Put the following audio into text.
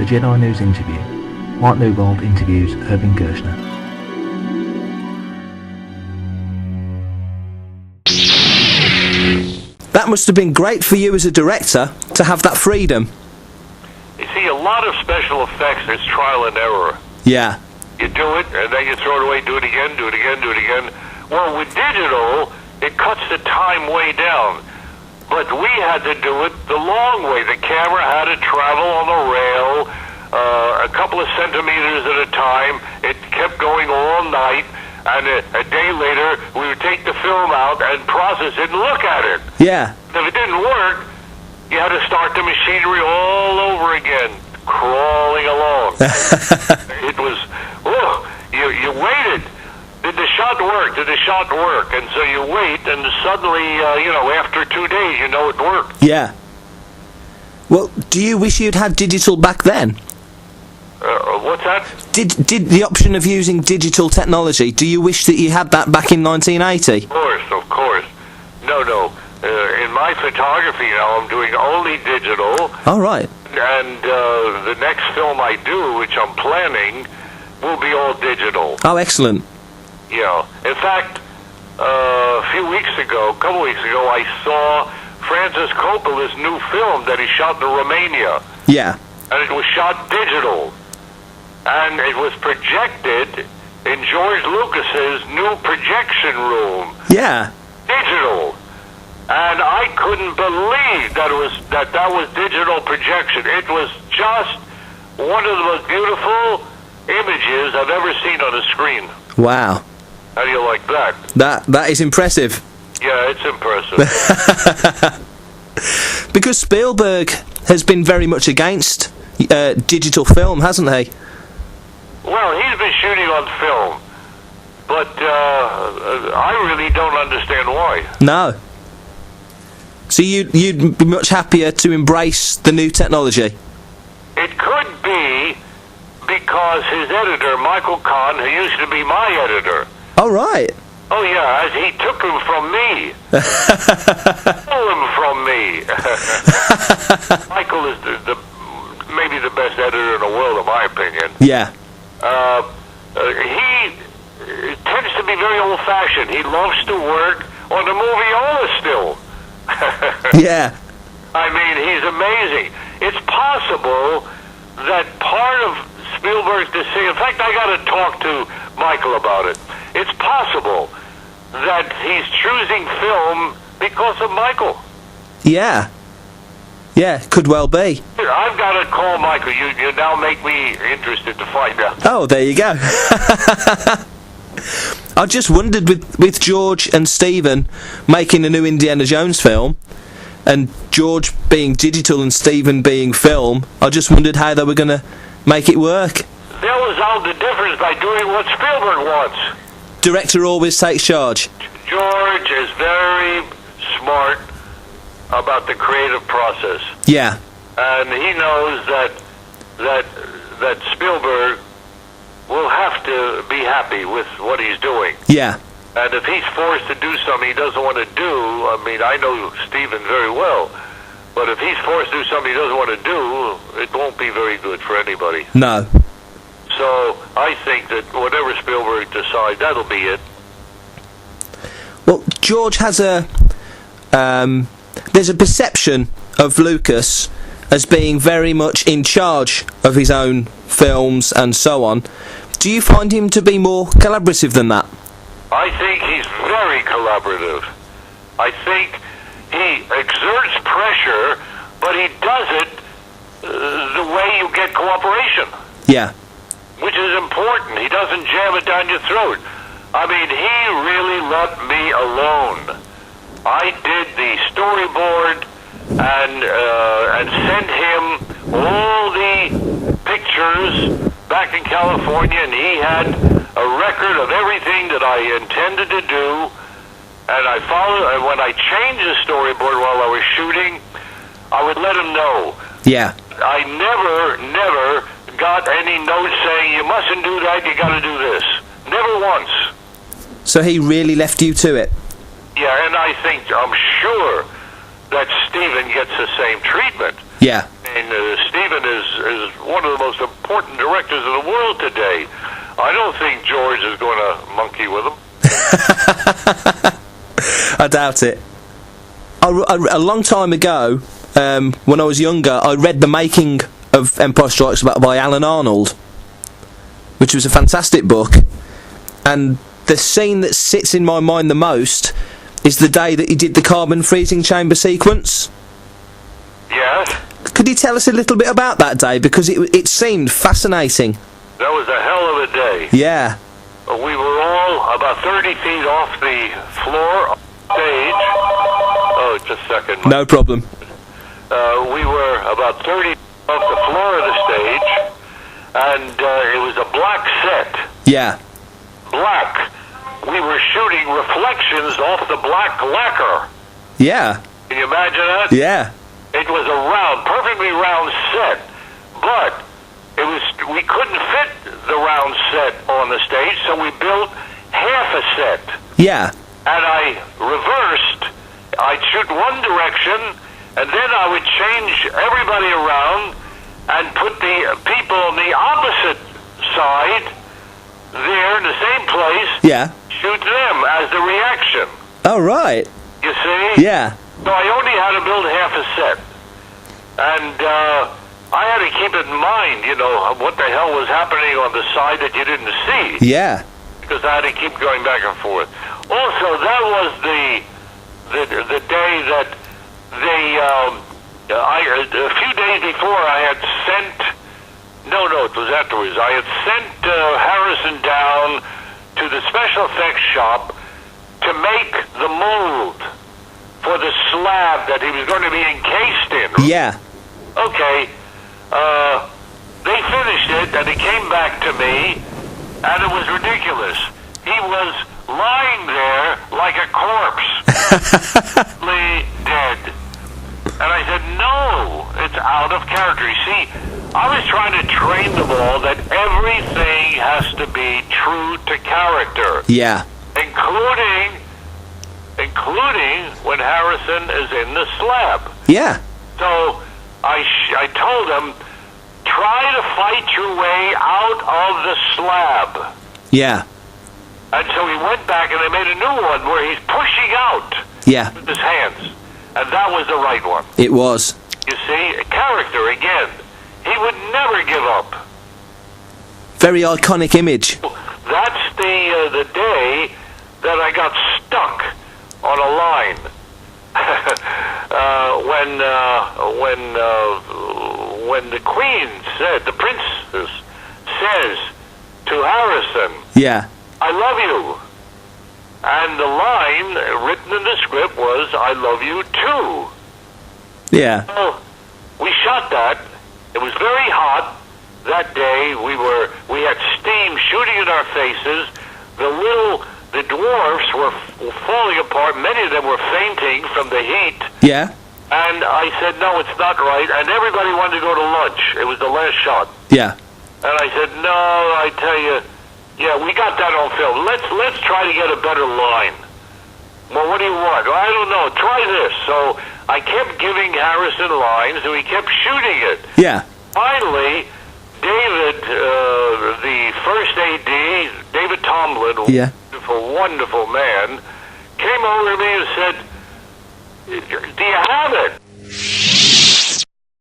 Jedi News interview. Mark Newbold interviews Irvin Kershner. That must have been great for you as a director to have that freedom. You see, a lot of special effects, it's trial and error. Yeah. You do it, and then you throw it away, do it again, do it again, do it again. Well, with digital, it cuts the time way down. But we had to do it the long way. The camera had to travel on the rail a couple of centimeters at a time. It kept going all night. And a day later, we would take the film out and process it and look at it. Yeah. If it didn't work, you had to start the machinery all over again, crawling along. It was, you waited. Did the shot work? Did the shot work? And so you wait, and suddenly, after 2 days, you know it worked. Yeah. Well, do you wish you'd had digital back then? What's that? Did the option of using digital technology, do you wish that you had that back in 1980? Of course. No. In my photography now, I'm doing only digital. All right. And the next film I do, which I'm planning, will be all digital. Oh, excellent. Yeah. In fact, a couple weeks ago, I saw Francis Coppola's new film that he shot in Romania. Yeah. And it was shot digital. And it was projected in George Lucas's new projection room. Yeah. Digital. And I couldn't believe that was digital projection. It was just one of the most beautiful images I've ever seen on a screen. Wow. How do you like that? That is impressive. Yeah, it's impressive. Because Spielberg has been very much against digital film, hasn't he? Well, he's been shooting on film, but I really don't understand why. No. So you'd be much happier to embrace the new technology? It could be because his editor, Michael Kahn, who used to be my editor. Oh, right. Oh, yeah, as he took him from me. Stole him from me. Michael is maybe the best editor in the world, in my opinion. Yeah. He tends to be very old-fashioned. He loves to work on the moviola still. Yeah. I mean, he's amazing. It's possible that part of Spielberg's decision, in fact, I got to talk to Michael about it. It's possible that he's choosing film because of Michael. Yeah. Yeah, could well be. I've got to call Michael. You now make me interested to find out. Oh, there you go. I just wondered with George and Stephen making a new Indiana Jones film, and George being digital and Stephen being film, I just wondered how they were going to make it work. They'll resolve the difference by doing what Spielberg wants. Director always takes charge. George is very smart about the creative process. Yeah. And he knows that Spielberg will have to be happy with what he's doing. Yeah. And if he's forced to do something he doesn't want to do, I mean, I know Stephen very well, but if he's forced to do something he doesn't want to do, it won't be very good for anybody. No. So I think that whatever Spielberg decides, that'll be it. Well, George has there's a perception of Lucas as being very much in charge of his own films and so on. Do you find him to be more collaborative than that? I think he's very collaborative. I think he exerts pressure, but he does it the way you get cooperation. Yeah. Which is important. He doesn't jam it down your throat. I mean, he really let me alone. I did the storyboard and sent him all the pictures back in California, and he had a record of everything that I intended to do. And I followed. And when I changed the storyboard while I was shooting, I would let him know. Yeah. I never got any note saying you mustn't do that, you got to do this. Never once. So he really left you to it? Yeah, and I'm sure that Stephen gets the same treatment. Yeah. mean, Stephen is one of the most important directors in the world today. I don't think George is going to monkey with him. I doubt it. A long time ago, when I was younger, I read The Making of Empire Strikes Back by Alan Arnold, which was a fantastic book. And the scene that sits in my mind the most is the day that he did the carbon freezing chamber sequence. Yes? Could you tell us a little bit about that day? Because it seemed fascinating. That was a hell of a day. Yeah. We were all about 30 feet off the floor of the stage. Oh, just a second. No problem. We were about 30 feet off the floor of the stage, and it was a black set. Yeah. Black. We were shooting reflections off the black lacquer. Yeah. Can you imagine that? Yeah. It was a perfectly round set, but we couldn't fit the round set on the stage, so we built half a set. Yeah. And I reversed. I'd shoot one direction, and then I would change everybody around and put the people on the opposite side there in the same place. Yeah. Shoot them as the reaction. Oh, right. You see? Yeah. So I only had to build half a set. And I had to keep it in mind, you know, what the hell was happening on the side that you didn't see. Yeah. Because I had to keep going back and forth. Also, that was the day that a few days before I had sent, no, it was afterwards, I had sent Harrison down to the special effects shop to make the mold for the slab that he was going to be encased in. Yeah. Okay. They finished it, and it came back to me, and it was ridiculous. He was lying there like a corpse. Dead. And I said, no, it's out of character. You see, I was trying to train them all that everything has to be true to character. Yeah. Including when Harrison is in the slab. Yeah. So I told him, try to fight your way out of the slab. Yeah. And so he went back and they made a new one where he's pushing out Yeah. with his hands. And that was the right one. It was. You see, character again. He would never give up. Very iconic image. That's the day that I got stuck on a line. When the Queen said, the Princess says to Harrison, Yeah. I love you. And the line written in the script was, I love you too. Yeah. Well, we shot that. It was very hot that day. We had steam shooting in our faces. The dwarfs were falling apart. Many of them were fainting from the heat. Yeah. And I said, no, it's not right. And everybody wanted to go to lunch. It was the last shot. Yeah. And I said, no, I tell you, yeah, we got that on film. Let's try to get a better line. Well, what do you want? Well, I don't know. Try this. So I kept giving Harrison lines, and we kept shooting it. Yeah. Finally, David, the first AD, David Tomlin, Yeah. wonderful man, came over to me and said,